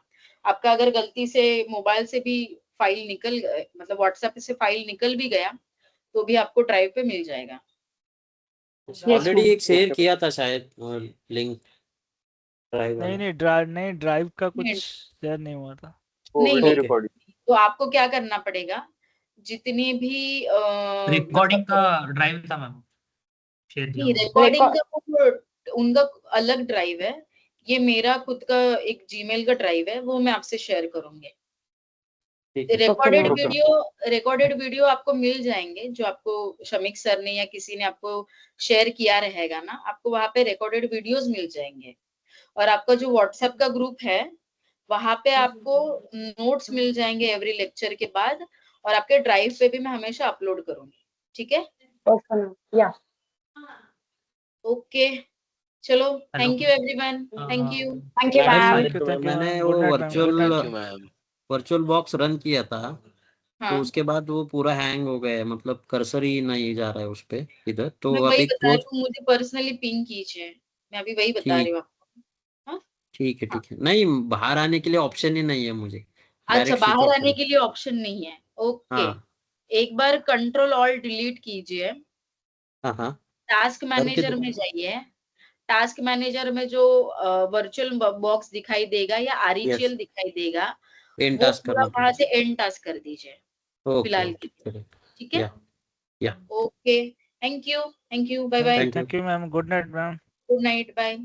आपका अगर गलती से मोबाइल से भी फाइल मतलब व्हाट्सएप से फाइल निकल भी गया तो भी आपको ड्राइव पे मिल जाएगा। Yes, already ma'am. एक शेयर किया था शायद लिंक ड्राइव वाला। नहीं ड्राइव का कुछ नहीं शेयर नहीं हुआ था। वो नहीं वीडियो ओके रिकॉर्डिंग। तो आपको क्या करना पड़ेगा, जितने भी रिकॉर्डिंग मतलब का ड्राइव था मैम, शेयर किया नहीं, होगा। Recording Record. का उनका अलग ड्राइव है, ये मेरा खुद का एक जीमेल का ड्राइव है, वो मैं आपसे शेयर करूंगी। ठीक है Okay, recorded ma'am. Video recorded video आपको मिल जाएंगे, जो आपको शमीक सर ने या किसी ने आपको शेयर किया रहेगा ना, आपको वहां पे रिकॉर्डेड वीडियोस मिल जाएंगे। और आपका जो व्हाट्सएप का ग्रुप है वहां पे आपको नोट्स मिल जाएंगे एवरी लेक्चर के बाद, और आपके ड्राइव पे भी मैं हमेशा अपलोड करूंगी। ठीक है, Okay, ma'am. Yeah. ओके, चलो, hello. Thank you everyone, thank you. Thank you, madam ma'am. Thank you मैंने मैम। वो good night ma'am. Good night. Virtual box run किया था, तो हाँ, उसके बाद वो पूरा हैंग हो गया है, मतलब कर्सर ही नहीं जा रहा है उस पे इधर, तो मैं वही अभी बता क्लोज। रही हूँ, मुझे पर्सनली पिंग कीजिए, मैं अभी वही बता रही ठीक हूँ आपको। हाँ ठीक है हाँ, ठीक है, नहीं बाहर आने के लिए ऑप्शन ही नहीं है मुझे, अच्छा, डायरेक्ट स्विच बाहर ऑफ आने करो। के लिए ऑप्शन नहीं है? ओके, हाँ एक बार कंट्रोल ऑल डिलीट कीजिए, हाँ हाँ टास्क करके मैनेजर दो। में जाइए। टास्क मैनेजर में जो वर्चुअल बॉक्स दिखाई देगा या यस आरईसीएल दिखाई देगा, एंड वो टास्क पूरा करना वहां पड़ेगा। से एंड टास्क कर दीजिए ओके फिलहाल के ओके लिए। चलो ठीक है, yeah okay, thank you, bye bye, thank you. Thank you ma'am. Good night ma'am. Good night, bye.